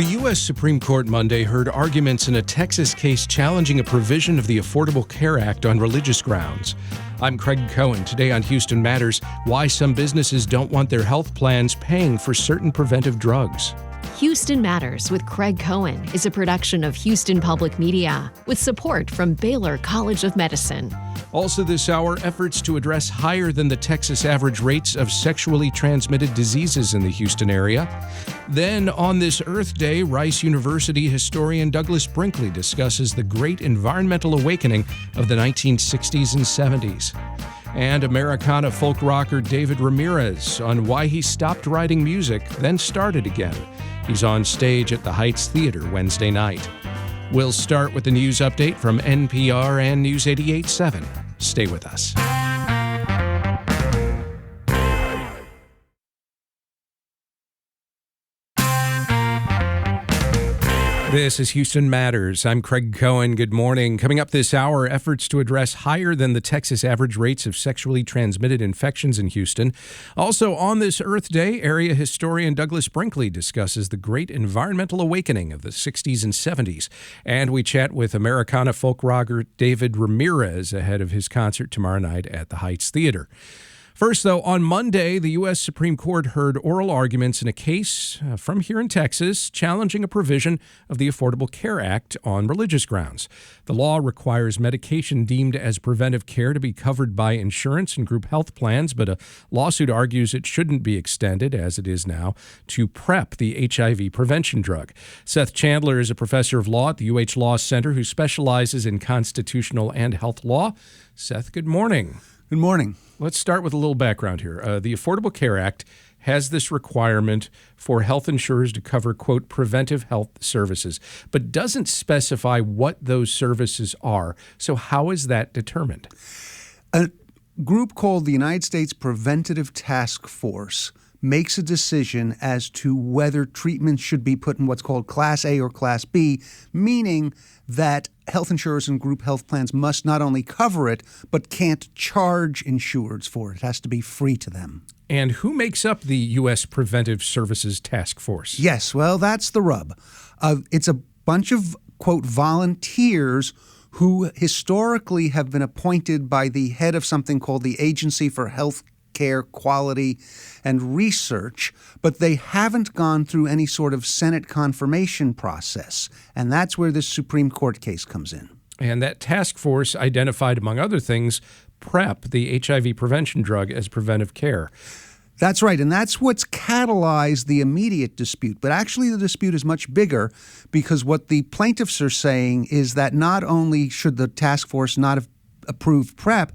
The U.S. Supreme Court Monday heard arguments in a Texas case challenging a provision of the Affordable Care Act on religious grounds. I'm Craig Cohen. Today on Houston Matters, why some businesses don't want their health plans paying for certain preventive drugs. Houston Matters with Craig Cohen is a production of Houston Public Media with support from Baylor College of Medicine. Also this hour, efforts to address higher than the Texas average rates of sexually transmitted diseases in the Houston area. Then on this Earth Day, Rice University historian Douglas Brinkley discusses the great environmental awakening of the 1960s and 70s. And Americana folk rocker David Ramirez on why he stopped writing music, then started again. He's on stage at the Heights Theater Wednesday night. We'll start with the news update from NPR and News 88.7. Stay with us. This is Houston Matters. I'm Craig Cohen. Good morning. Coming up this hour, efforts to address higher than the Texas average rates of sexually transmitted infections in Houston. Also on this Earth Day, area historian Douglas Brinkley discusses the great environmental awakening of the 60s and 70s. And we chat with Americana folk rocker David Ramirez ahead of his concert tomorrow night at the Heights Theater. First, though, on Monday, the U.S. Supreme Court heard oral arguments in a case from here in Texas challenging a provision of the Affordable Care Act on religious grounds. The law requires medication deemed as preventive care to be covered by insurance and group health plans, but a lawsuit argues it shouldn't be extended, as it is now, to PrEP, the HIV prevention drug. Seth Chandler is a professor of law at the UH Law Center who specializes in constitutional and health law. Seth, good morning. Good morning. Let's start with a little background here. The Affordable Care Act has this requirement for health insurers to cover, quote, preventive health services, but doesn't specify what those services are. So how is that determined? A group called the United States Preventative Task Force makes a decision as to whether treatment should be put in what's called Class A or Class B, meaning that health insurers and group health plans must not only cover it, but can't charge insureds for it. It has to be free to them. And who makes up the U.S. Preventive Services Task Force? Yes, well, that's the rub. It's a bunch of, quote, volunteers who historically have been appointed by the head of something called the Agency for Health Care Quality and Research, but they haven't gone through any sort of Senate confirmation process. And that's where this Supreme Court case comes in. And that task force identified, among other things, PrEP, the HIV prevention drug, as preventive care. That's right, and that's what's catalyzed the immediate dispute. But actually the dispute is much bigger because what the plaintiffs are saying is that not only should the task force not have approved PrEP,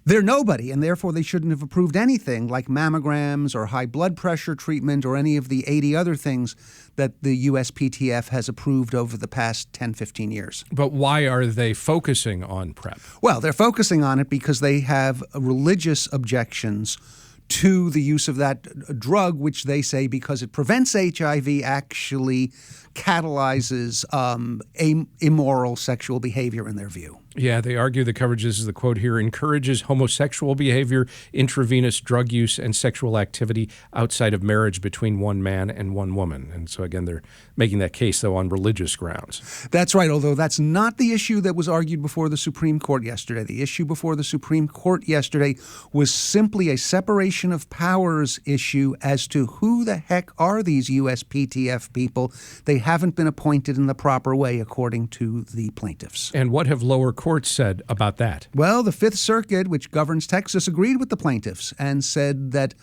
they're nobody, and therefore they shouldn't have approved anything like mammograms or high blood pressure treatment or any of the 80 other things that the USPTF has approved over the past 10, 15 years. But why are they focusing on PrEP? Well, they're focusing on it because they have religious objections to the use of that drug, which they say because it prevents HIV actually catalyzes immoral sexual behavior in their view. Yeah, they argue the coverage, this is the quote here, encourages homosexual behavior, intravenous drug use, and sexual activity outside of marriage between one man and one woman. And so, again, they're making that case, though, on religious grounds. That's right, although that's not the issue that was argued before the Supreme Court yesterday. The issue before the Supreme Court yesterday was simply a separation of powers issue as to who the heck are these USPTF people. They haven't been appointed in the proper way, according to the plaintiffs. And what have lower courts said about that? Well, the Fifth Circuit, which governs Texas, agreed with the plaintiffs and said that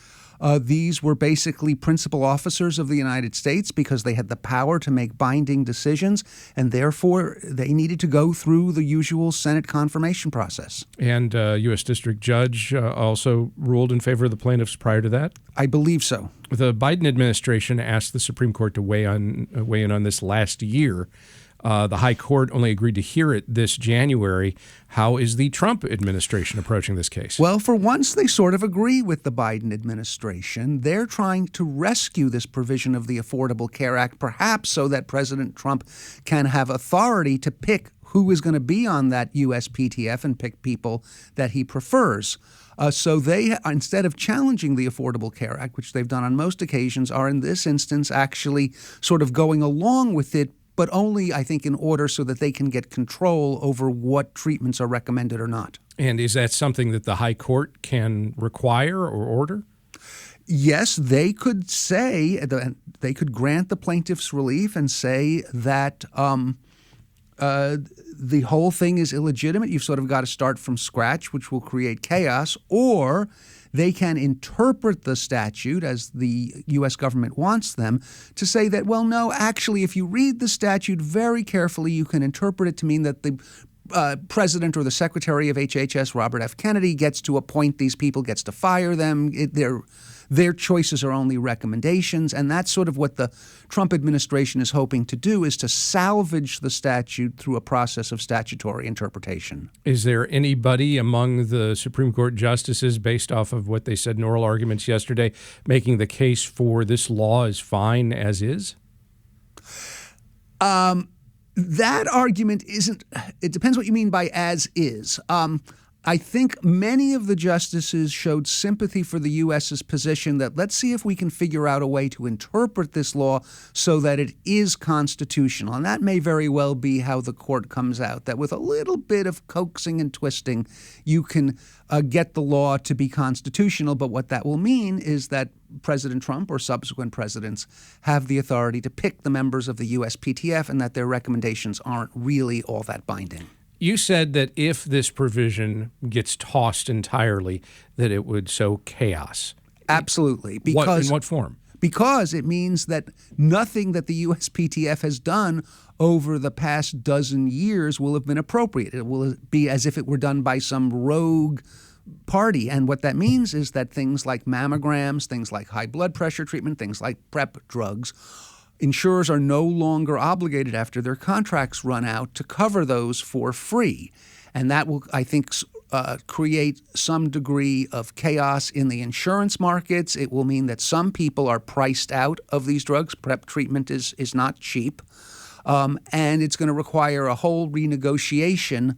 these were basically principal officers of the United States because they had the power to make binding decisions, and therefore they needed to go through the usual Senate confirmation process. And U.S. District Judge also ruled in favor of the plaintiffs prior to that? I believe so. The Biden administration asked the Supreme Court to weigh in on this last year. The High Court only agreed to hear it this January. How is the Trump administration approaching this case? Well, for once, they sort of agree with the Biden administration. They're trying to rescue this provision of the Affordable Care Act, perhaps so that President Trump can have authority to pick who is going to be on that USPTF and pick people that he prefers. So they, instead of challenging the Affordable Care Act, which they've done on most occasions, are in this instance actually sort of going along with it, but only, I think, in order so that they can get control over what treatments are recommended or not. And is that something that the High Court can require or order? Yes, they could say, they could grant the plaintiffs relief and say that the whole thing is illegitimate. You've sort of got to start from scratch, which will create chaos, or they can interpret the statute as the U.S. government wants them to say that, well, no, actually, if you read the statute very carefully, you can interpret it to mean that the president or the secretary of HHS, Robert F. Kennedy, gets to appoint these people, gets to fire them. Their choices are only recommendations, and that's sort of what the Trump administration is hoping to do, is to salvage the statute through a process of statutory interpretation. Is there anybody among the Supreme Court justices, based off of what they said in oral arguments yesterday, making the case for this law is fine as is? That argument isn't – it depends what you mean by as is. I think many of the justices showed sympathy for the U.S.'s position that let's see if we can figure out a way to interpret this law so that it is constitutional. And that may very well be how the court comes out, that with a little bit of coaxing and twisting, you can get the law to be constitutional. But what that will mean is that President Trump or subsequent presidents have the authority to pick the members of the USPTF and that their recommendations aren't really all that binding. You said that if this provision gets tossed entirely, that it would sow chaos. Absolutely. In what form? Because it means that nothing that the USPTF has done over the past dozen years will have been appropriate. It will be as if it were done by some rogue party. And what that means is that things like mammograms, things like high blood pressure treatment, things like PrEP drugs, insurers are no longer obligated after their contracts run out to cover those for free. And that will, I think, create some degree of chaos in the insurance markets. It will mean that some people are priced out of these drugs. PrEP treatment is not cheap. And it's going to require a whole renegotiation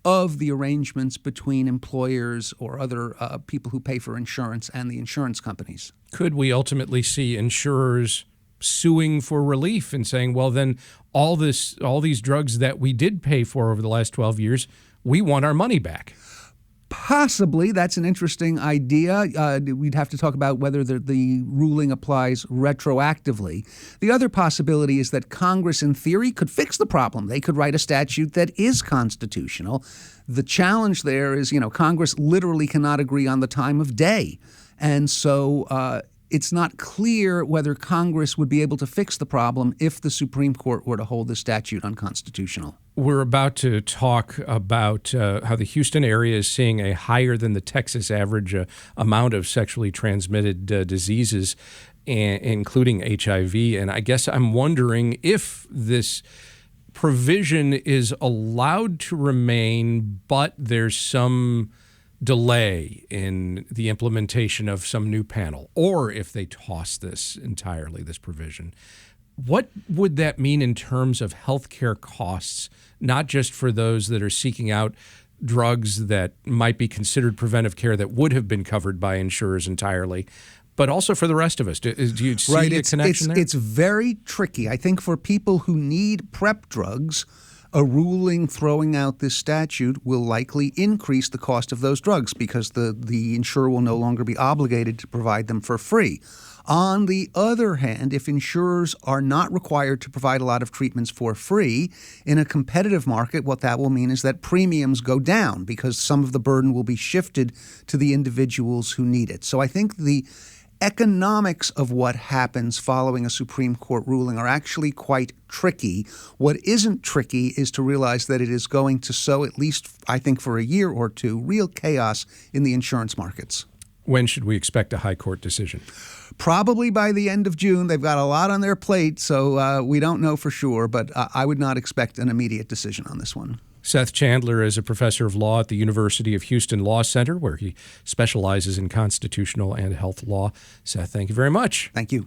of the arrangements between employers or other people who pay for insurance and the insurance companies. Could we ultimately see insurers suing for relief and saying, well, then all these drugs that we did pay for over the last 12 years, we want our money back? Possibly. That's an interesting idea. We'd have to talk about whether the ruling applies retroactively. The other possibility is that Congress, in theory, could fix the problem. They could write a statute that is constitutional. The challenge there is, Congress literally cannot agree on the time of day. And so it's not clear whether Congress would be able to fix the problem if the Supreme Court were to hold the statute unconstitutional. We're about to talk about how the Houston area is seeing a higher than the Texas average amount of sexually transmitted diseases, including HIV. And I guess I'm wondering if this provision is allowed to remain, but there's some delay in the implementation of some new panel, or if they toss this entirely, this provision. What would that mean in terms of healthcare costs, not just for those that are seeking out drugs that might be considered preventive care that would have been covered by insurers entirely, but also for the rest of us? Do you see a connection there? It's very tricky. I think for people who need PrEP drugs, a ruling throwing out this statute will likely increase the cost of those drugs because the insurer will no longer be obligated to provide them for free. On the other hand, if insurers are not required to provide a lot of treatments for free, in a competitive market, what that will mean is that premiums go down because some of the burden will be shifted to the individuals who need it. So I think the economics of what happens following a Supreme Court ruling are actually quite tricky. What isn't tricky is to realize that it is going to sow, at least I think for a year or two, real chaos in the insurance markets. When should we expect a high court decision? Probably by the end of June. They've got a lot on their plate, so we don't know for sure, but I would not expect an immediate decision on this one. Seth Chandler is a professor of law at the University of Houston Law Center, where he specializes in constitutional and health law. Seth, thank you very much. Thank you.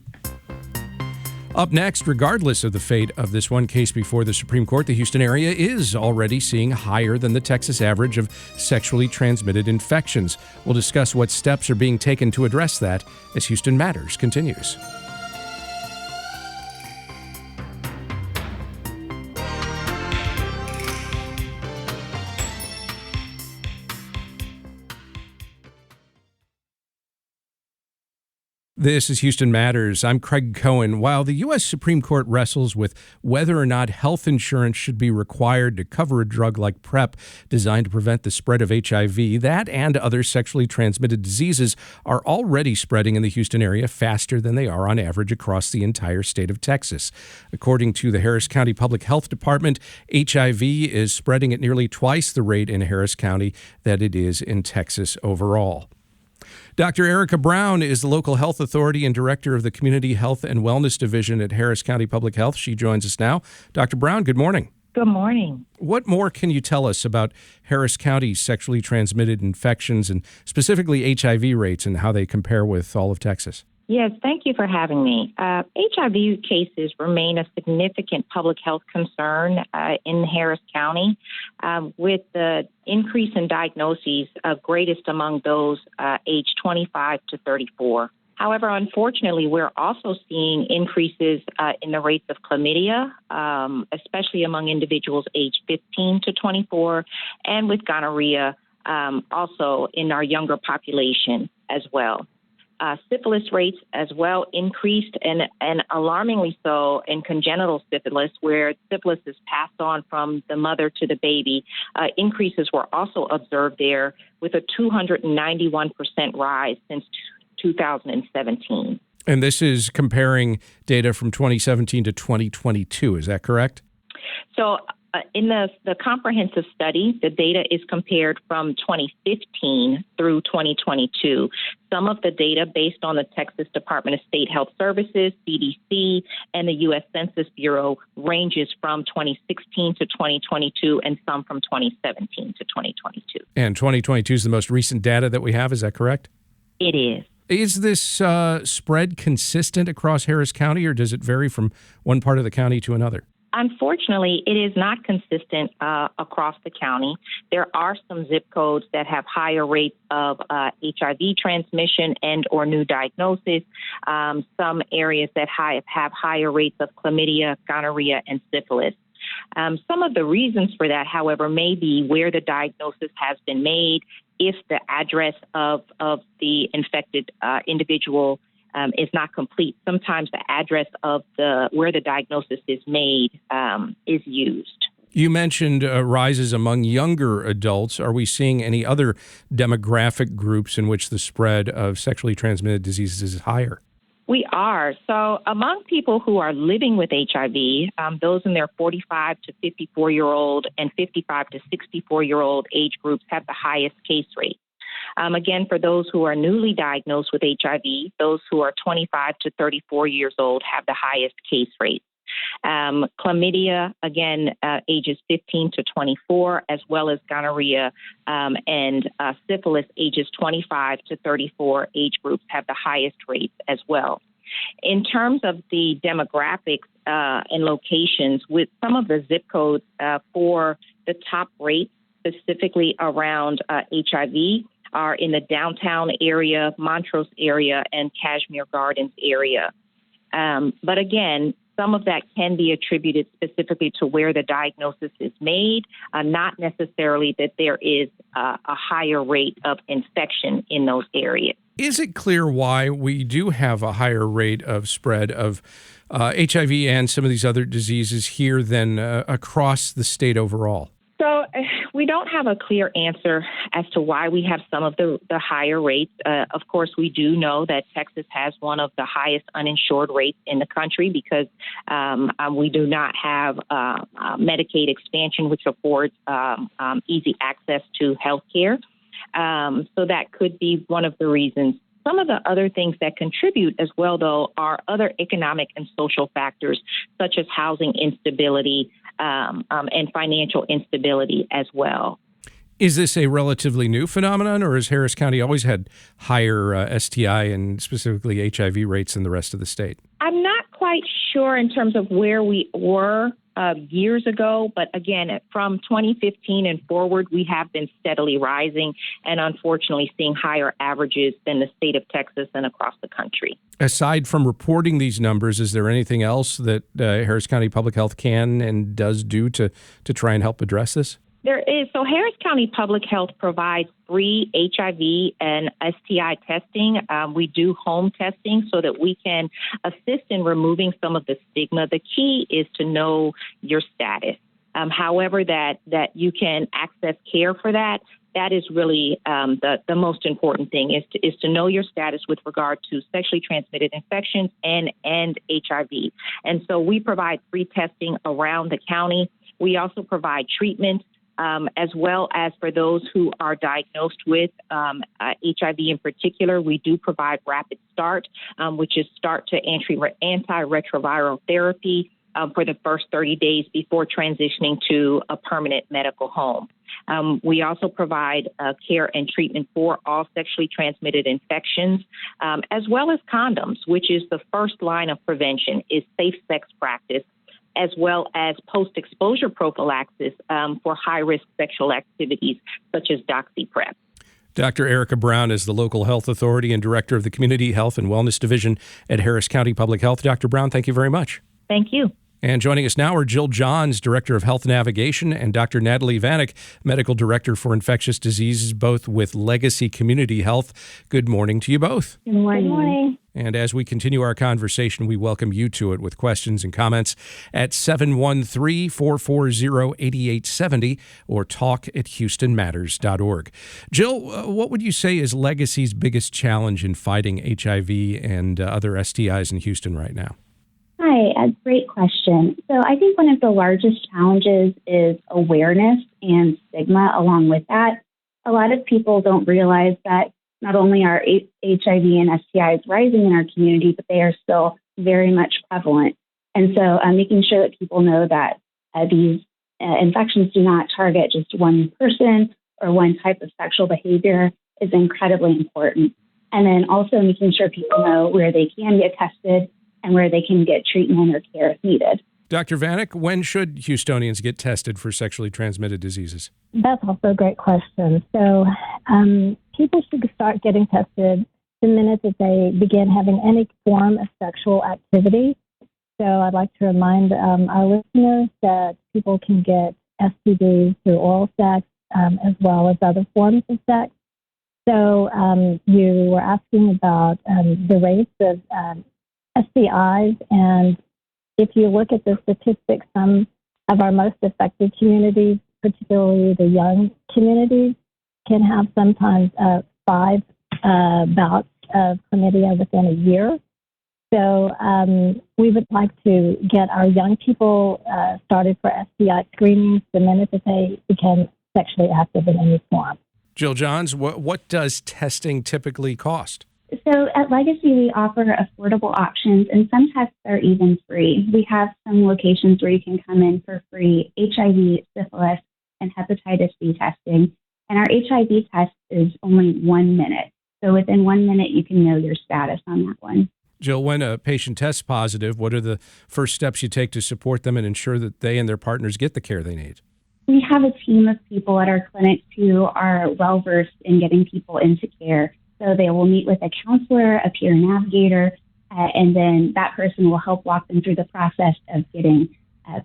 Up next, regardless of the fate of this one case before the Supreme Court, the Houston area is already seeing higher than the Texas average of sexually transmitted infections. We'll discuss what steps are being taken to address that as Houston Matters continues. This is Houston Matters. I'm Craig Cohen. While the U.S. Supreme Court wrestles with whether or not health insurance should be required to cover a drug like PrEP designed to prevent the spread of HIV, that and other sexually transmitted diseases are already spreading in the Houston area faster than they are on average across the entire state of Texas. According to the Harris County Public Health Department, HIV is spreading at nearly twice the rate in Harris County that it is in Texas overall. Dr. Erica Brown is the local health authority and director of the Community Health and Wellness Division at Harris County Public Health. She joins us now. Dr. Brown, good morning. Good morning. What more can you tell us about Harris County's sexually transmitted infections and specifically HIV rates and how they compare with all of Texas? Yes, thank you for having me. HIV cases remain a significant public health concern in Harris County, with the increase in diagnoses greatest among those aged 25 to 34. However, unfortunately, we're also seeing increases in the rates of chlamydia, especially among individuals aged 15 to 24, and with gonorrhea also in our younger population as well. Syphilis rates as well increased, and alarmingly so in congenital syphilis, where syphilis is passed on from the mother to the baby. Increases were also observed there, with a 291% rise since 2017. And this is comparing data from 2017 to 2022, is that correct? So in the comprehensive study, the data is compared from 2015 through 2022. Some of the data based on the Texas Department of State Health Services, CDC, and the U.S. Census Bureau ranges from 2016 to 2022 and some from 2017 to 2022. And 2022 is the most recent data that we have, is that correct? It is. Is this spread consistent across Harris County, or does it vary from one part of the county to another? Unfortunately, it is not consistent across the county. There are some zip codes that have higher rates of HIV transmission and or new diagnosis. Some areas that have higher rates of chlamydia, gonorrhea, and syphilis. Some of the reasons for that, however, may be where the diagnosis has been made, if the address of the infected individual is not complete. Sometimes the address of where the diagnosis is made is used. You mentioned rises among younger adults. Are we seeing any other demographic groups in which the spread of sexually transmitted diseases is higher? We are. So among people who are living with HIV, those in their 45 to 54-year-old and 55 to 64-year-old age groups have the highest case rate. Again, for those who are newly diagnosed with HIV, those who are 25 to 34 years old have the highest case rate. Chlamydia, again, ages 15 to 24, as well as gonorrhea and syphilis, ages 25 to 34 age groups have the highest rates as well. In terms of the demographics and locations, with some of the zip codes for the top rates, specifically around HIV, are in the downtown area, Montrose area, and Cashmere Gardens area. But again, some of that can be attributed specifically to where the diagnosis is made, not necessarily that there is a higher rate of infection in those areas. Is it clear why we do have a higher rate of spread of HIV and some of these other diseases here than across the state overall? So we don't have a clear answer as to why we have some of the higher rates. Of course, we do know that Texas has one of the highest uninsured rates in the country because we do not have Medicaid expansion, which affords easy access to health care. So that could be one of the reasons. Some of the other things that contribute as well, though, are other economic and social factors, such as housing instability and financial instability as well. Is this a relatively new phenomenon, or has Harris County always had higher STI and specifically HIV rates than the rest of the state? I'm not quite sure in terms of where we were years ago, but again, from 2015 and forward, we have been steadily rising and unfortunately seeing higher averages than the state of Texas and across the country. Aside from reporting these numbers, is there anything else that Harris County Public Health can and does do to try and help address this? There is. So Harris County Public Health provides free HIV and STI testing. We do home testing so that we can assist in removing some of the stigma. The key is to know your status. However, that you can access care for that. That is really the most important thing is to know your status with regard to sexually transmitted infections and HIV. And so we provide free testing around the county. We also provide treatment. As well as for those who are diagnosed with HIV in particular, we do provide Rapid Start, which is start to antiretroviral therapy for the first 30 days before transitioning to a permanent medical home. We also provide care and treatment for all sexually transmitted infections, as well as condoms, which is the first line of prevention, is safe sex practice, as well as post-exposure prophylaxis for high-risk sexual activities such as doxy-prep. Dr. Erica Brown is the local health authority and director of the Community Health and Wellness Division at Harris County Public Health. Dr. Brown, thank you very much. Thank you. And joining us now are Jill Johns, Director of Health Navigation, and Dr. Natalie Vanek, Medical Director for Infectious Diseases, both with Legacy Community Health. Good morning to you both. Good morning. Good morning. And as we continue our conversation, we welcome you to it with questions and comments at 713-440-8870 or talk@houstonmatters.org. Jill, what would you say is Legacy's biggest challenge in fighting HIV and other STIs in Houston right now? Hi, a great question. So I think one of the largest challenges is awareness and stigma along with that. A lot of people don't realize that not only are HIV and STIs rising in our community, but they are still very much prevalent. And so making sure that people know that these infections do not target just one person or one type of sexual behavior is incredibly important. And then also making sure people know where they can get tested and where they can get treatment or care if needed. Dr. Vanek, when should Houstonians get tested for sexually transmitted diseases? That's also a great question. So people should start getting tested the minute that they begin having any form of sexual activity. So I'd like to remind our listeners that people can get STDs through oral sex as well as other forms of sex. So you were asking about the rates of STIs, and if you look at the statistics, some of our most affected communities, particularly the young communities, can have sometimes 5 bouts of chlamydia within a year. So we would like to get our young people started for STI screenings the minute that they become sexually active in any form. Jill Johns, what does testing typically cost? So at Legacy, we offer affordable options, and some tests are even free. We have some locations where you can come in for free HIV, syphilis, and hepatitis B testing. And our HIV test is only 1 minute. So within 1 minute, you can know your status on that one. Jill, when a patient tests positive, what are the first steps you take to support them and ensure that they and their partners get the care they need? We have a team of people at our clinics who are well-versed in getting people into care. So they will meet with a counselor, a peer navigator, and then that person will help walk them through the process of getting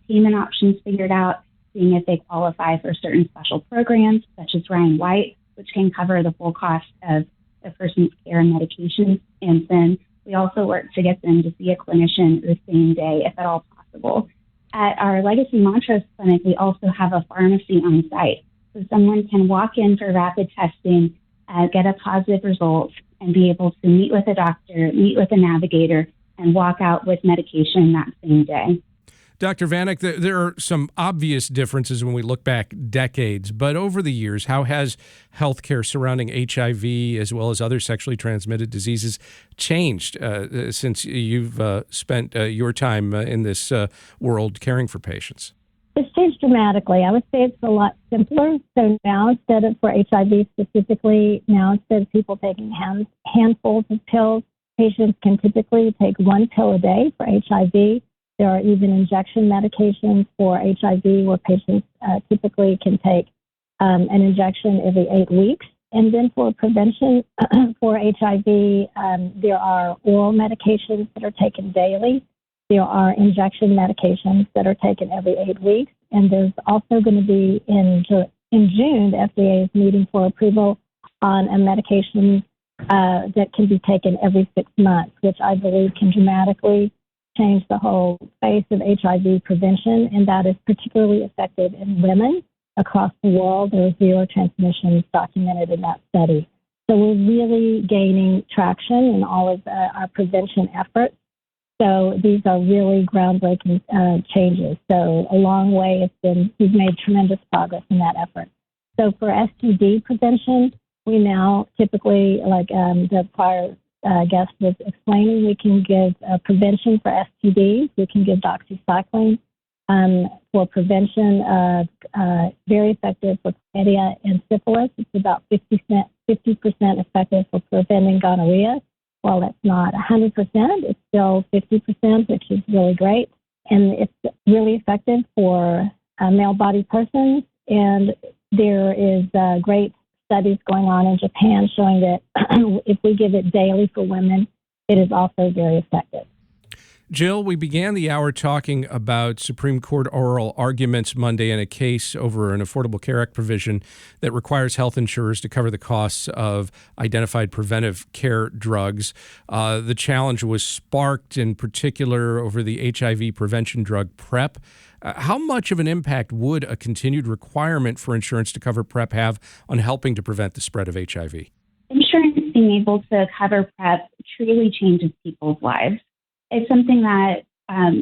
payment options figured out, seeing if they qualify for certain special programs, such as Ryan White, which can cover the full cost of the person's care and medications. And then we also work to get them to see a clinician the same day, if at all possible. At our Legacy Montrose Clinic, we also have a pharmacy on site. So someone can walk in for rapid testing, get a positive result, and be able to meet with a doctor, meet with a navigator, and walk out with medication that same day. Dr. Vanek, there are some obvious differences when we look back decades, but over the years, how has healthcare surrounding HIV as well as other sexually transmitted diseases changed since you've spent your time in this world caring for patients? It's changed dramatically. I would say it's a lot simpler. So now instead of for HIV specifically, now instead of people taking handfuls of pills, patients can typically take one pill a day for HIV. There are even injection medications for HIV where patients typically can take an injection every 8 weeks. And then for prevention for HIV, there are oral medications that are taken daily. There are injection medications that are taken every 8 weeks. And there's also going to be in June, the FDA is meeting for approval on a medication that can be taken every 6 months, which I believe can dramatically change the whole face of HIV prevention. And that is particularly effective in women across the world. There was 0 transmissions documented in that study. So we're really gaining traction in all of our prevention efforts. So these are really groundbreaking changes. So a long way we've made tremendous progress in that effort. So for STD prevention, we now typically, like the prior guest was explaining, we can give prevention for STDs. We can give doxycycline for prevention of very effective for chlamydia and syphilis. It's about 50% effective for preventing gonorrhea. While that's not 100%, it's still 50%, which is really great. And it's really effective for male-bodied persons. And there is great studies going on in Japan showing that if we give it daily for women, it is also very effective. Jill, we began the hour talking about Supreme Court oral arguments Monday in a case over an Affordable Care Act provision that requires health insurers to cover the costs of identified preventive care drugs. The challenge was sparked in particular over the HIV prevention drug PrEP. How much of an impact would a continued requirement for insurance to cover PrEP have on helping to prevent the spread of HIV? Insurance being able to cover PrEP truly changes people's lives. It's something that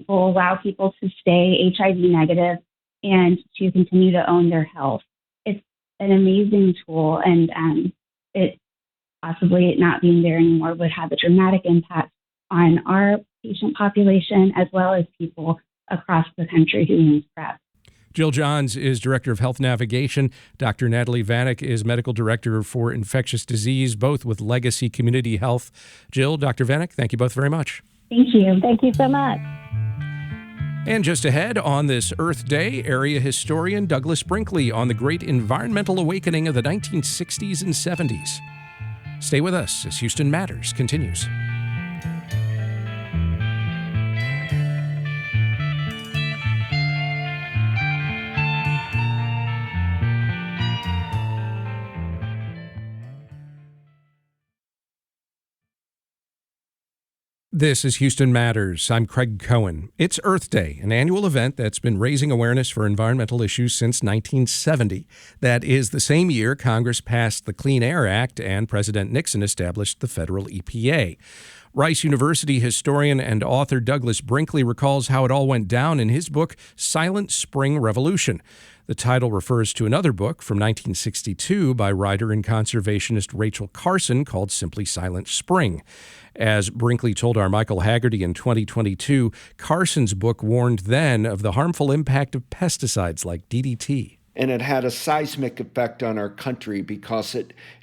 will allow people to stay HIV negative and to continue to own their health. It's an amazing tool, and it possibly not being there anymore would have a dramatic impact on our patient population as well as people across the country who use PrEP. Jill Johns is Director of Health Navigation. Dr. Natalie Vanek is Medical Director for Infectious Disease, both with Legacy Community Health. Jill, Dr. Vanek, thank you both very much. Thank you. Thank you so much. And just ahead on this Earth Day, area historian Douglas Brinkley on the great environmental awakening of the 1960s and 70s. Stay with us as Houston Matters continues. This is Houston Matters. I'm Craig Cohen. It's Earth Day, an annual event that's been raising awareness for environmental issues since 1970. That is the same year Congress passed the Clean Air Act and President Nixon established the federal EPA. Rice University historian and author Douglas Brinkley recalls how it all went down in his book, Silent Spring Revolution. The title refers to another book from 1962 by writer and conservationist Rachel Carson called simply Silent Spring. As Brinkley told our Michael Haggerty in 2022, Carson's book warned then of the harmful impact of pesticides like DDT. And it had a seismic effect on our country because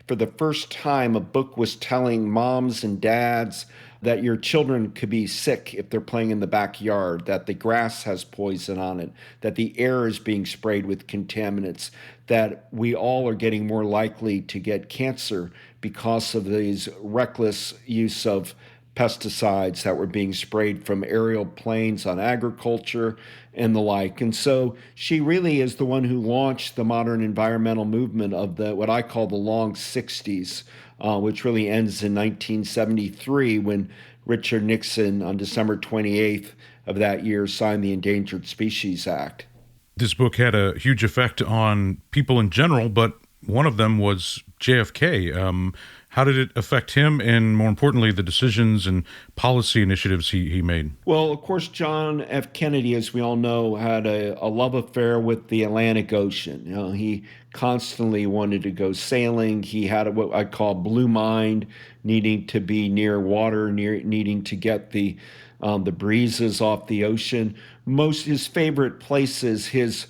for the first time, a book was telling moms and dads that your children could be sick if they're playing in the backyard, that the grass has poison on it, that the air is being sprayed with contaminants, that we all are getting more likely to get cancer because of these reckless use of pesticides that were being sprayed from aerial planes on agriculture and the like. And so she really is the one who launched the modern environmental movement of what I call the long 60s, which really ends in 1973 when Richard Nixon on December 28th of that year signed the Endangered Species Act. This book had a huge effect on people in general, but one of them was JFK. How did it affect him, and more importantly, the decisions and policy initiatives he made? Well, of course, John F. Kennedy, as we all know, had a love affair with the Atlantic Ocean. He constantly wanted to go sailing. He had what I call blue mind, needing to be near water, needing to get the the breezes off the ocean. His favorite places, his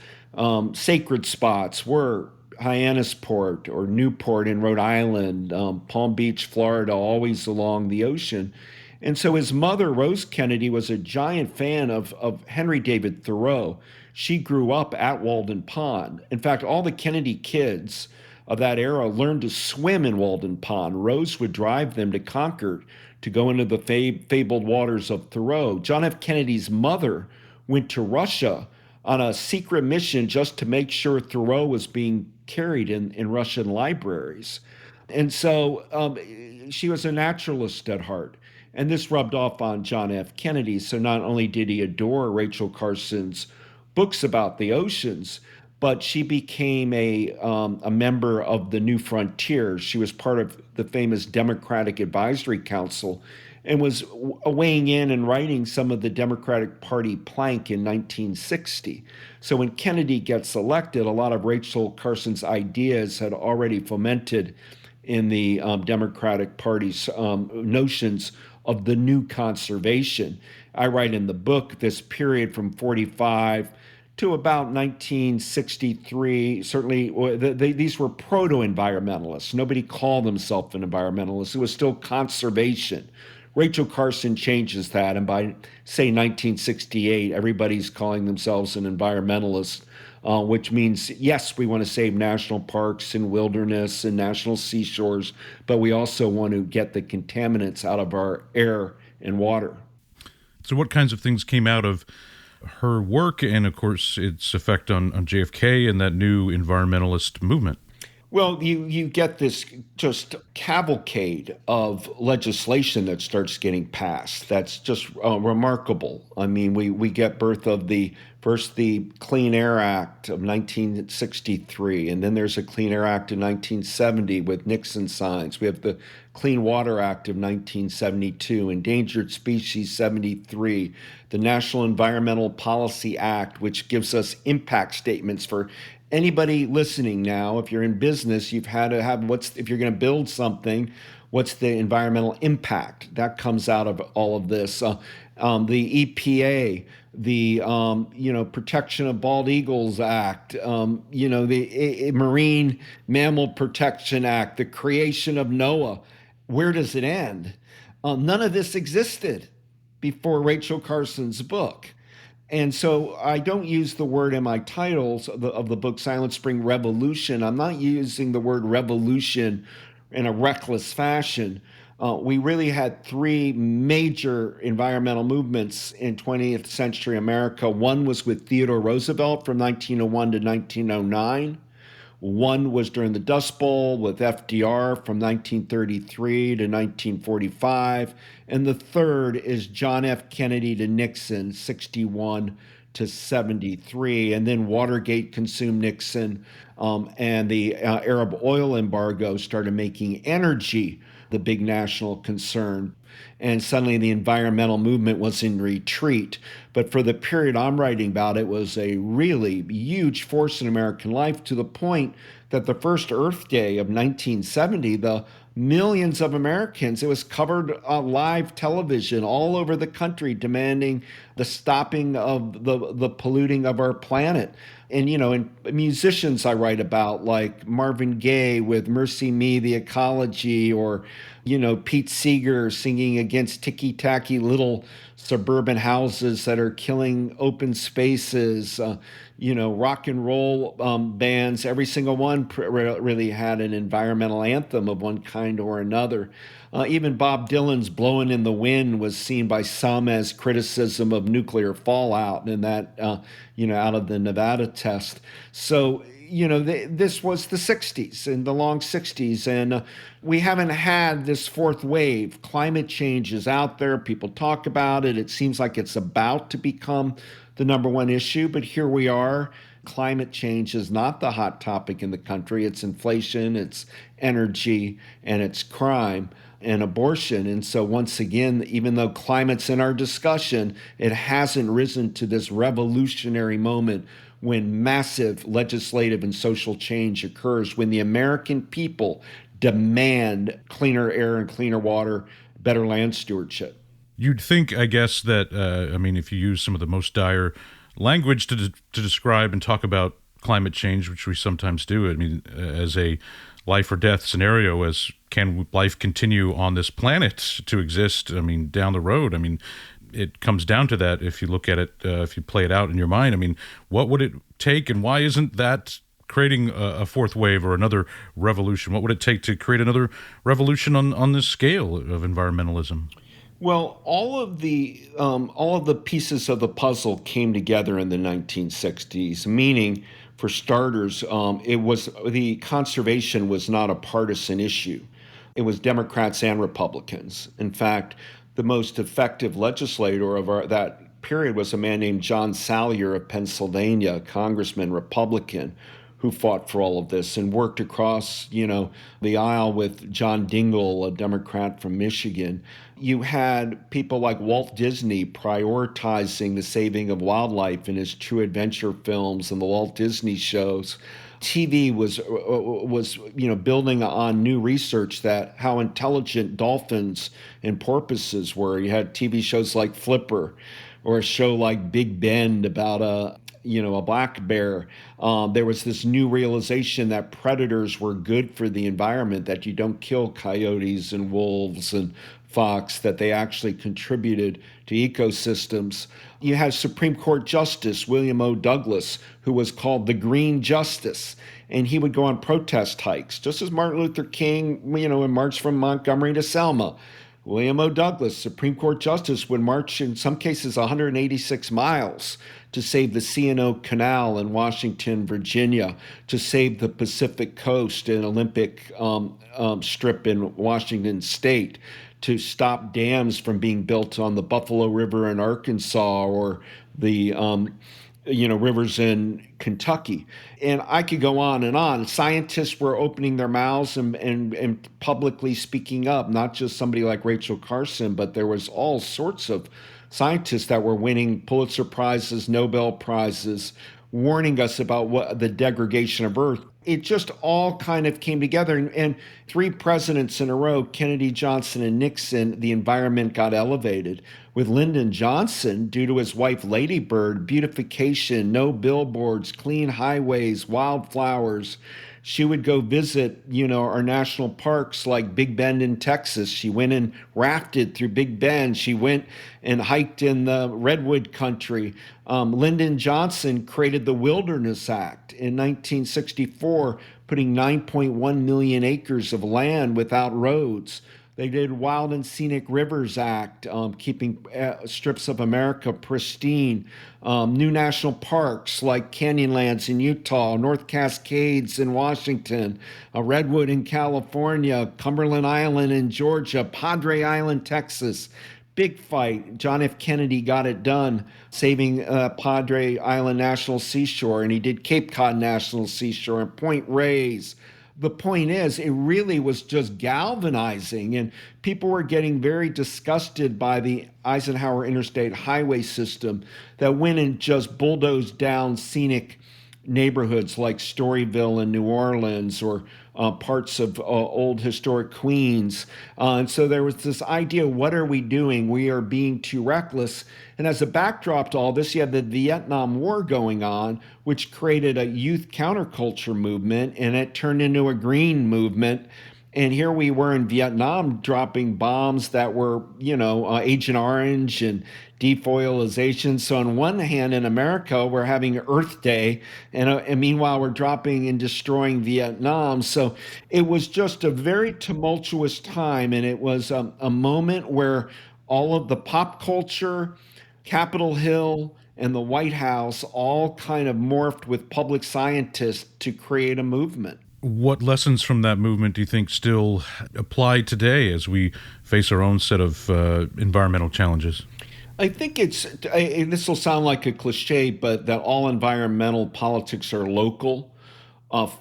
sacred spots were Hyannisport or Newport in Rhode Island, Palm Beach, Florida, always along the ocean. And so his mother, Rose Kennedy, was a giant fan of Henry David Thoreau. She grew up at Walden Pond. In fact, all the Kennedy kids of that era learned to swim in Walden Pond. Rose would drive them to Concord to go into the fabled waters of Thoreau. John F. Kennedy's mother went to Russia on a secret mission just to make sure Thoreau was being carried in Russian libraries. And so she was a naturalist at heart. And this rubbed off on John F. Kennedy. So not only did he adore Rachel Carson's books about the oceans, but she became a member of the New Frontier. She was part of the famous Democratic Advisory Council and was weighing in and writing some of the Democratic Party plank in 1960. So when Kennedy gets elected, a lot of Rachel Carson's ideas had already fomented in the Democratic Party's notions of the new conservation. I write in the book this period from 45 to about 1963. Certainly, these were proto-environmentalists. Nobody called themselves an environmentalist. It was still conservation. Rachel Carson changes that, and by, say, 1968, everybody's calling themselves an environmentalist, which means, yes, we want to save national parks and wilderness and national seashores, but we also want to get the contaminants out of our air and water. So what kinds of things came out of her work and, of course, its effect on JFK and that new environmentalist movement? Well, you get this just cavalcade of legislation that starts getting passed. That's just remarkable. I mean, we get birth of the Clean Air Act of 1963, and then there's a Clean Air Act of 1970 with Nixon signs. We have the Clean Water Act of 1972, Endangered Species 73, the National Environmental Policy Act, which gives us impact statements for anybody listening now. If you're in business, you've had to have if you're going to build something, what's the environmental impact? That comes out of all of this. The EPA, the Protection of Bald Eagles Act, the Marine Mammal Protection Act, the creation of NOAA. Where does it end? None of this existed before Rachel Carson's book. And so I don't use the word in my titles of the book, Silent Spring Revolution. I'm not using the word revolution in a reckless fashion. We really had three major environmental movements in 20th century America. One was with Theodore Roosevelt from 1901 to 1909. One was during the Dust Bowl with FDR from 1933 to 1945. And the third is John F. Kennedy to Nixon, 61 to 73. And then Watergate consumed Nixon, and the Arab oil embargo started making energy the big national concern. And suddenly the environmental movement was in retreat. But for the period I'm writing about, it was a really huge force in American life, to the point that the first Earth Day of 1970, the millions of Americans, it was covered on live television all over the country, demanding the stopping of the polluting of our planet. And, and musicians I write about, like Marvin Gaye with Mercy Me, The Ecology, or, Pete Seeger singing against ticky-tacky little suburban houses that are killing open spaces, rock and roll bands. Every single one really had an environmental anthem of one kind or another. Even Bob Dylan's Blowin' in the Wind was seen by some as criticism of nuclear fallout, and that, out of the Nevada test. So, this was the 60s and the long 60s, and we haven't had this fourth wave. Climate change is out there. People talk about it. It seems like it's about to become the number one issue, but here we are. Climate change is not the hot topic in the country. It's inflation, it's energy, and it's crime and abortion. And so once again, even though climate's in our discussion, it hasn't risen to this revolutionary moment when massive legislative and social change occurs, when the American people demand cleaner air and cleaner water, better land stewardship. You'd think, I guess, that, if you use some of the most dire language to describe and talk about climate change, which we sometimes do, as a life or death scenario, as can life continue on this planet to exist, down the road? It comes down to that if you look at it, if you play it out in your mind. What would it take, and why isn't that creating a fourth wave or another revolution? What would it take to create another revolution on this scale of environmentalism? Well, all of the pieces of the puzzle came together in the 1960s. Meaning, for starters, the conservation was not a partisan issue. It was Democrats and Republicans. In fact, the most effective legislator of that period was a man named John Salyer of Pennsylvania, a congressman, Republican, who fought for all of this and worked across, the aisle with John Dingell, a Democrat from Michigan. You had people like Walt Disney prioritizing the saving of wildlife in his true adventure films and the Walt Disney shows. TV was building on new research that how intelligent dolphins and porpoises were. You had TV shows like Flipper, or a show like Big Bend about a black bear. There was this new realization that predators were good for the environment, that you don't kill coyotes and wolves and fox, that they actually contributed to ecosystems. You had Supreme Court Justice William O. Douglas, who was called the Green Justice, and he would go on protest hikes, just as Martin Luther King, marched from Montgomery to Selma. William O. Douglas, Supreme Court Justice, would march in some cases 186 miles to save the C&O Canal in Washington, Virginia, to save the Pacific Coast and Olympic Strip in Washington State, to stop dams from being built on the Buffalo River in Arkansas or the rivers in Kentucky. And I could go on and on. Scientists were opening their mouths and publicly speaking up, not just somebody like Rachel Carson, but there was all sorts of scientists that were winning Pulitzer Prizes, Nobel Prizes, warning us about what the degradation of Earth. It just all kind of came together. And three presidents in a row, Kennedy, Johnson, and Nixon, the environment got elevated. With Lyndon Johnson, due to his wife Lady Bird, beautification, no billboards, clean highways, wildflowers. She would go visit, our national parks like Big Bend in Texas. She went and rafted through Big Bend. She went and hiked in the redwood country. Lyndon Johnson created the Wilderness Act in 1964, putting 9.1 million acres of land without roads. They did Wild and Scenic Rivers Act, keeping strips of America pristine. New national parks like Canyonlands in Utah, North Cascades in Washington, Redwood in California, Cumberland Island in Georgia, Padre Island, Texas. Big fight. John F. Kennedy got it done, saving Padre Island National Seashore, and he did Cape Cod National Seashore and Point Reyes. The point is, it really was just galvanizing, and people were getting very disgusted by the Eisenhower Interstate Highway system that went and just bulldozed down scenic neighborhoods like Storyville in New Orleans, or parts of old historic Queens. And so there was this idea, what are we doing? We are being too reckless. And as a backdrop to all this, you had the Vietnam War going on, which created a youth counterculture movement, and it turned into a green movement. And here we were in Vietnam dropping bombs that were, Agent Orange and defoilization. So on one hand, in America, we're having Earth Day, and meanwhile, we're dropping and destroying Vietnam. So it was just a very tumultuous time, and it was a moment where all of the pop culture, Capitol Hill, and the White House all kind of morphed with public scientists to create a movement. What lessons from that movement do you think still apply today as we face our own set of environmental challenges? I think this will sound like a cliche, but that all environmental politics are local.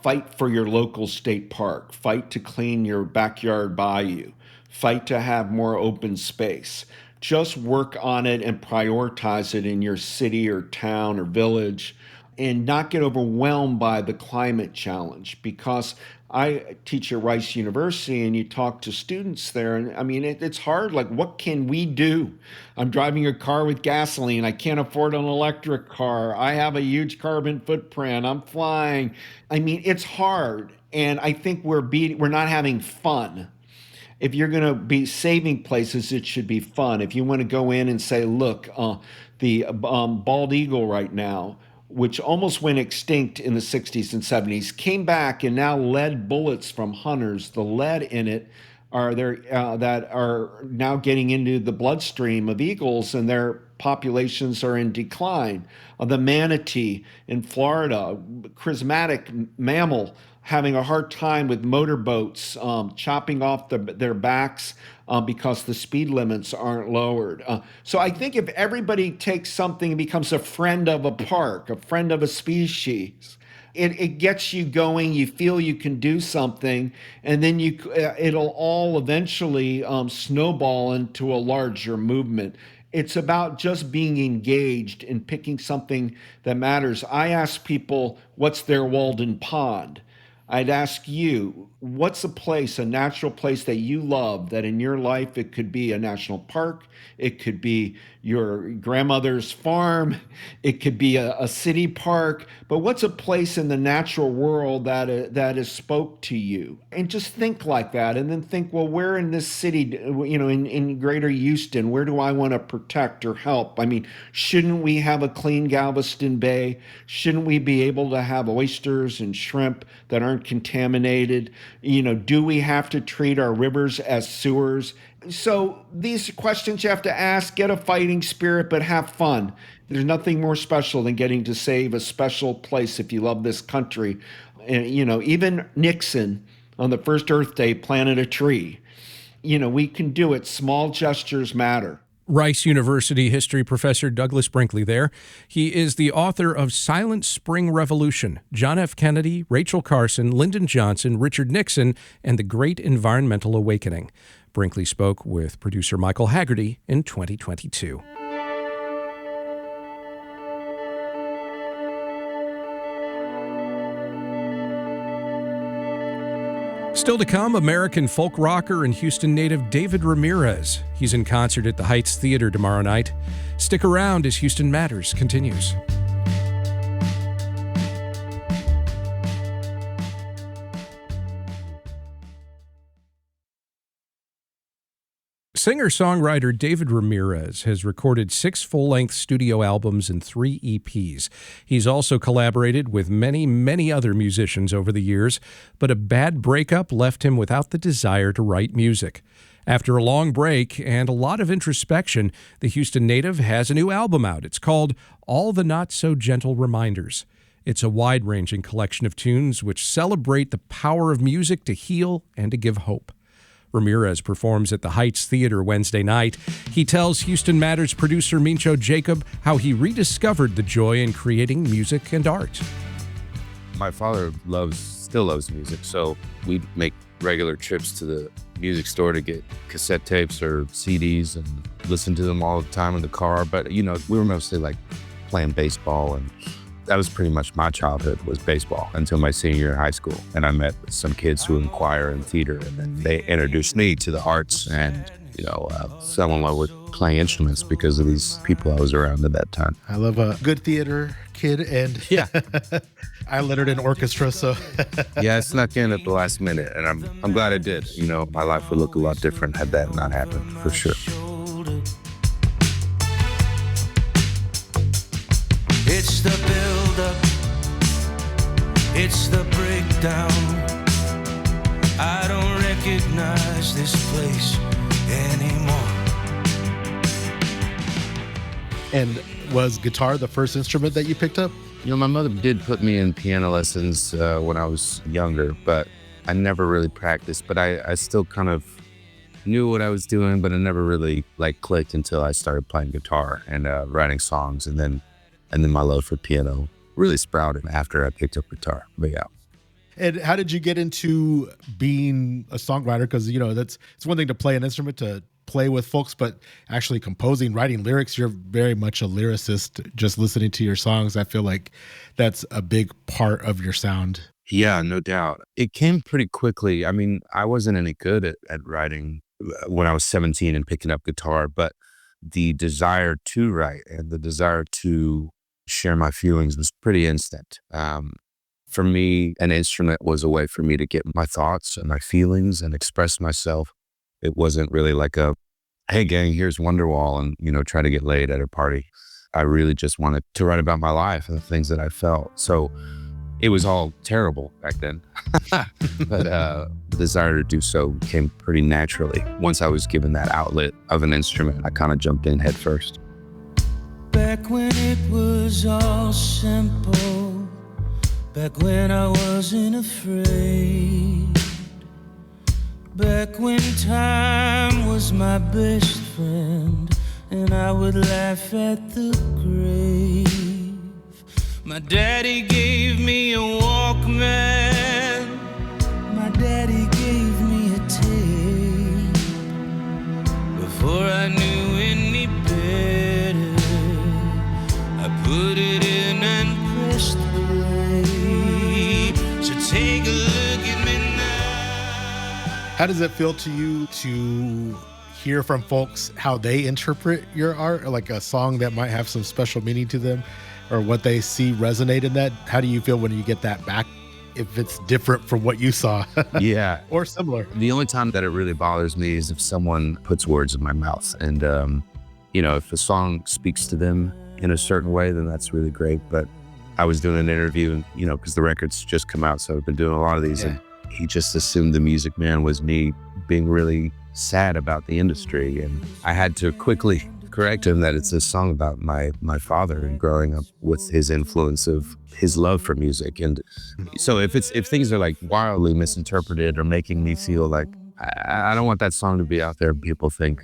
Fight for your local state park. Fight to clean your backyard bayou. Fight to have more open space. Just work on it and prioritize it in your city or town or village, and not get overwhelmed by the climate challenge, because I teach at Rice University, and you talk to students there, and I mean, it's hard. Like, what can we do? I'm driving a car with gasoline. I can't afford an electric car. I have a huge carbon footprint. I'm flying. I mean, it's hard, and I think we're not having fun. If you're going to be saving places, it should be fun. If you want to go in and say, look, the bald eagle right now, which almost went extinct in the 60s and 70s, came back, and now lead bullets from hunters, the lead in it are there that are now getting into the bloodstream of eagles, and their populations are in decline. The manatee in Florida, charismatic mammal, having a hard time with motorboats chopping off their backs because the speed limits aren't lowered. So I think if everybody takes something and becomes a friend of a park, a friend of a species, it gets you going. You feel you can do something, and then it'll all eventually snowball into a larger movement. It's about just being engaged and picking something that matters. I ask people, what's their Walden Pond? I'd ask you, what's a natural place that you love, that in your life it could be a national park, it could be your grandmother's farm, it could be a city park, but what's a place in the natural world that has spoke to you? And just think like that, and then think, well, where in this city, in greater Houston, where do I want to protect or help? I mean, shouldn't we have a clean Galveston Bay? Shouldn't we be able to have oysters and shrimp that aren't contaminated? Do we have to treat our rivers as sewers? So these questions you have to ask, get a fighting spirit, but have fun. There's nothing more special than getting to save a special place if you love this country. And, even Nixon on the first Earth Day planted a tree. We can do it. Small gestures matter. Rice University history professor Douglas Brinkley there. He is the author of Silent Spring Revolution, John F. Kennedy, Rachel Carson, Lyndon Johnson, Richard Nixon, and the Great Environmental Awakening. Brinkley spoke with producer Michael Haggerty in 2022. Still to come, American folk rocker and Houston native David Ramirez. He's in concert at the Heights Theater tomorrow night. Stick around as Houston Matters continues. Singer-songwriter David Ramirez has recorded 6 full-length studio albums and 3 EPs. He's also collaborated with many, many other musicians over the years, but a bad breakup left him without the desire to write music. After a long break and a lot of introspection, the Houston native has a new album out. It's called All the Not-So-Gentle Reminders. It's a wide-ranging collection of tunes which celebrate the power of music to heal and to give hope. Ramirez performs at the Heights Theater Wednesday night. He tells Houston Matters producer Mincho Jacob how he rediscovered the joy in creating music and art. My father still loves music, so we make regular trips to the music store to get cassette tapes or CDs and listen to them all the time in the car. But, we were mostly like playing baseball, and that was pretty much my childhood, was baseball, until my senior year in high school. And I met some kids who in choir and theater, and then they introduced me to the arts and, fell in love with playing instruments because of these people I was around at that time. I love a good theater kid, and yeah, I lettered in orchestra, so. Yeah, I snuck in at the last minute, and I'm glad I did. My life would look a lot different had that not happened, for sure. It's the build-up, it's the breakdown. I don't recognize this place anymore. And was guitar the first instrument that you picked up? My mother did put me in piano lessons when I was younger, but I never really practiced. But I still kind of knew what I was doing, but it never really clicked until I started playing guitar and writing songs, and then my love for piano really sprouted after I picked up guitar. But yeah. And how did you get into being a songwriter? Because, it's one thing to play an instrument, to play with folks, but actually composing, writing lyrics, you're very much a lyricist. Just listening to your songs, I feel like that's a big part of your sound. Yeah, no doubt. It came pretty quickly. I mean, I wasn't any good at writing when I was 17 and picking up guitar, but the desire to write and the desire to share my feelings was pretty instant. For me, an instrument was a way for me to get my thoughts and my feelings and express myself. It wasn't really like a, hey gang, here's Wonderwall and, try to get laid at a party. I really just wanted to write about my life and the things that I felt. So it was all terrible back then, but the desire to do so came pretty naturally. Once I was given that outlet of an instrument, I kind of jumped in head first. Back when it was all simple, back when I wasn't afraid, back when time was my best friend and I would laugh at the grave. My daddy gave me a Walkman, my daddy gave me a tape. Before I knew any better, I put it in and pressed play. So take a look at me now. How does it feel to you to hear from folks how they interpret your art, or like a song that might have some special meaning to them, or what they see resonate in that? How do you feel when you get that back, if it's different from what you saw? Yeah. Or similar? The only time that it really bothers me is if someone puts words in my mouth. And, if a song speaks to them in a certain way, then that's really great. But I was doing an interview, and, because the record's just come out, so I've been doing a lot of these. Yeah. And he just assumed The Music Man was me being really sad about the industry. And I had to quickly correct him that it's a song about my father and growing up with his influence of his love for music. And so if things are like wildly misinterpreted or making me feel like I don't want that song to be out there and people think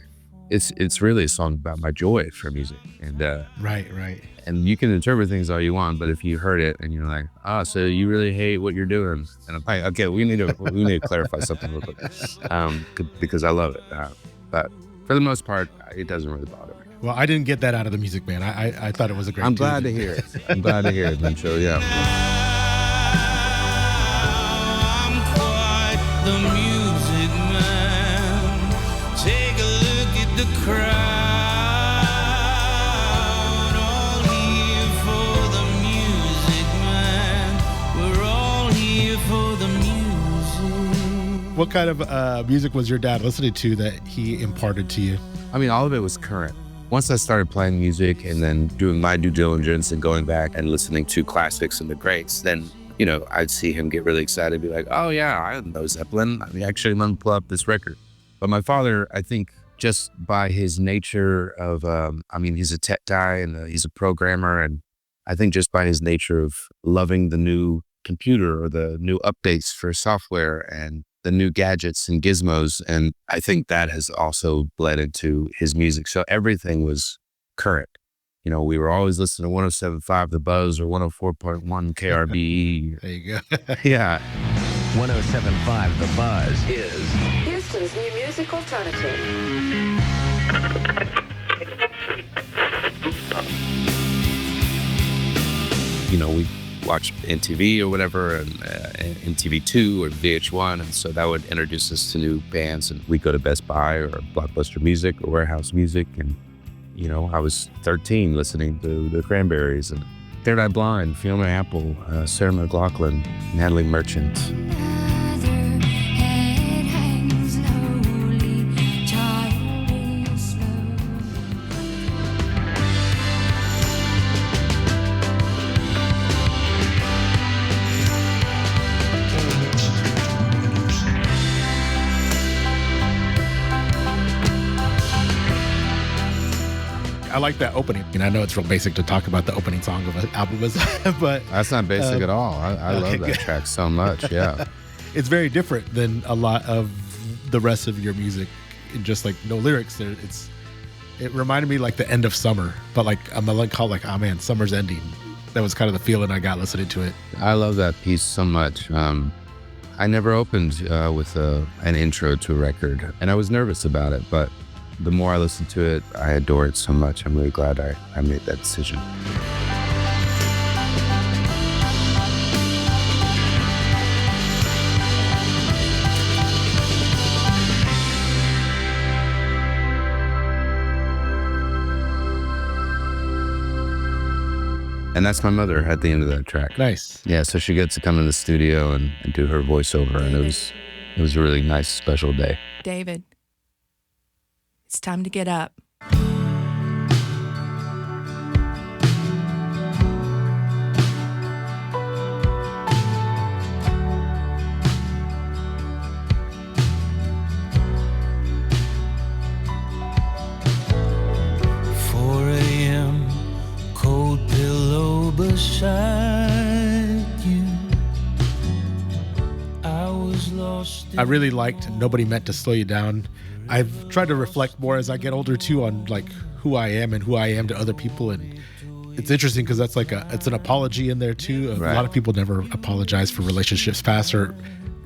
it's really a song about my joy for music. And right. And you can interpret things all you want, but if you heard it and you're like, so you really hate what you're doing, and I'm like, okay, we need to clarify something real quick, because I love it. But for the most part, it doesn't really bother me. Well, I didn't get that out of The Music Man. I thought it was a great I'm tune. glad to hear it. I'm glad to hear it, Mincho. Yeah. I'm quite the music man. Take a look at the crowd. All here for the music man. We're all here for the music. What kind of music was your dad listening to that he imparted to you? I mean, all of it was current. Once I started playing music and then doing my due diligence and going back and listening to classics and the greats, then, I'd see him get really excited and be like, oh yeah, I know Zeppelin. I mean, actually, let me pull up this record. But my father, I think just by his nature of, he's a tech guy and he's a programmer. And I think just by his nature of loving the new computer or the new updates for software and the new gadgets and gizmos. And I think that has also bled into his music. So everything was current. We were always listening to 107.5 The Buzz or 104.1 KRBE. There you go. Yeah. 107.5 The Buzz is Houston's new music alternative. We watch MTV or whatever, and MTV2 or VH1, and so that would introduce us to new bands, and we'd go to Best Buy or Blockbuster Music or Warehouse Music, and I was 13 listening to the Cranberries and Third Eye Blind, Fiona Apple, Sarah McLachlan, Natalie Merchant. I like that opening. I know it's real basic to talk about the opening song of an album, but that's not basic at all. I love that track so much. Yeah, it's very different than a lot of the rest of your music. Just like no lyrics there. It reminded me like the end of summer, but like a melancholic. Oh man, summer's ending. That was kind of the feeling I got listening to it. I love that piece so much. I never opened with an intro to a record, and I was nervous about it, but the more I listen to it, I adore it so much. I'm really glad I made that decision. And that's my mother at the end of that track. Nice. Yeah, so she gets to come in the studio and do her voiceover, and it was a really nice, special day. David, it's time to get up. 4 a.m. cold pillow beside you. I was lost. I really liked Nobody Meant to Slow You Down. I've tried to reflect more as I get older too on like who I am and who I am to other people, and it's interesting because that's like it's an apology in there too. Right. A lot of people never apologize for relationships past, or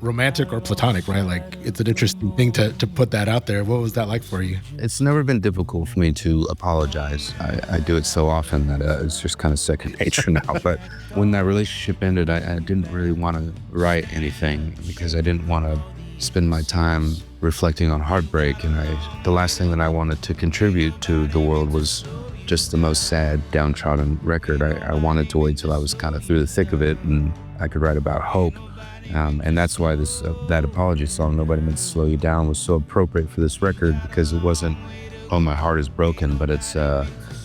romantic or platonic, right? Like it's an interesting thing to put that out there. What was that like for you? It's never been difficult for me to apologize. I do it so often that it's just kind of second nature now. But when that relationship ended, I didn't really want to write anything because I didn't want to spend my time reflecting on heartbreak. And the last thing that I wanted to contribute to the world was just the most sad, downtrodden record. I wanted to wait till I was kind of through the thick of it and I could write about hope. And that's why that apology song, Nobody Meant to Slow You Down, was so appropriate for this record, because it wasn't, oh, my heart is broken, but it's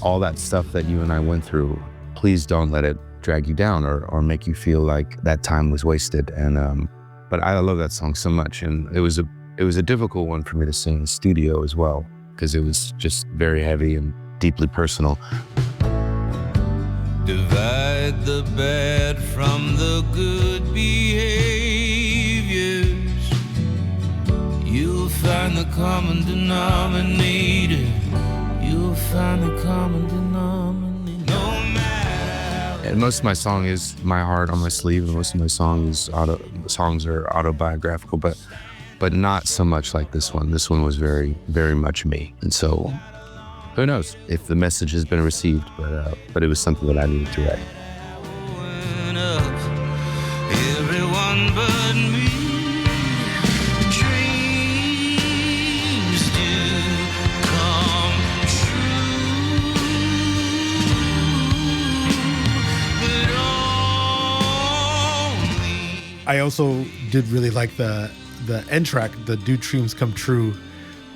all that stuff that you and I went through. Please don't let it drag you down or make you feel like that time was wasted. And but I love that song so much, and it was a difficult one for me to sing in the studio as well, because it was just very heavy and deeply personal. Divide the bad from the good behaviors. You'll find the common denominator. You'll find the common denominator. No matter. And most of my song is my heart on my sleeve, and most of my songs are autobiographical, but not so much like this one. This one was very, very much me, and so. Who knows if the message has been received, but it was something that I needed to write. Everyone but me. Dreams do come true, but only. I also did really like the end track, the Do Dreams Come True.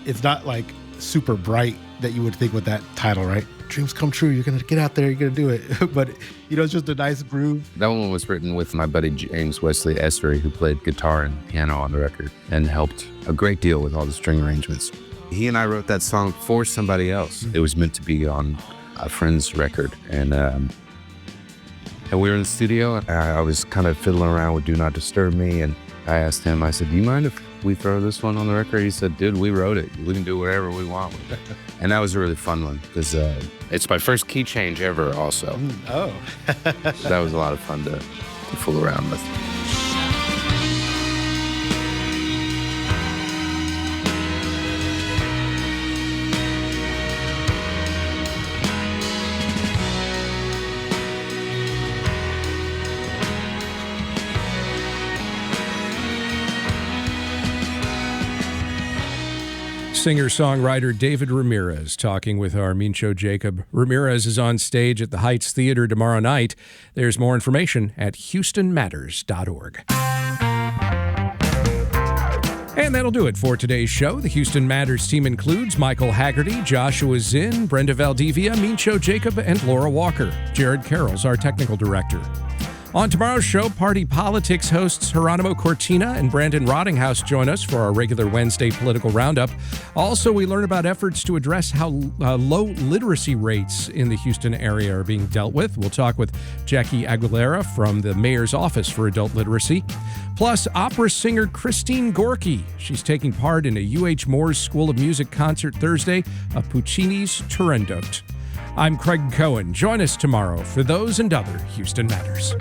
It's not like super bright that you would think with that title, right? Dreams come true, you're gonna get out there, you're gonna do it. But it's just a nice groove. That one was written with my buddy James Wesley Essery, who played guitar and piano on the record and helped a great deal with all the string arrangements. He and I wrote that song for somebody else. It was meant to be on a friend's record, and we were in the studio, and I was kind of fiddling around with Do Not Disturb Me, and I asked him, I said, do you mind if we throw this one on the record? He said, dude, we wrote it. We can do whatever we want with it. And that was a really fun one, because it's my first key change ever also. Oh. So that was a lot of fun to fool around with. Singer-songwriter David Ramirez talking with our Mincho Jacob. Ramirez is on stage at the Heights Theater tomorrow night. There's more information at HoustonMatters.org. And that'll do it for today's show. The Houston Matters team includes Michael Haggerty, Joshua Zinn, Brenda Valdivia, Mincho Jacob, and Laura Walker. Jared Carroll's our technical director. On tomorrow's show, Party Politics hosts Geronimo Cortina and Brandon Rottinghouse join us for our regular Wednesday political roundup. Also, we learn about efforts to address how low literacy rates in the Houston area are being dealt with. We'll talk with Jackie Aguilera from the Mayor's Office for Adult Literacy. Plus, opera singer Christine Gorky. She's taking part in a UH Moore's School of Music concert Thursday of Puccini's Turandot. I'm Craig Cohen. Join us tomorrow for those and other Houston Matters.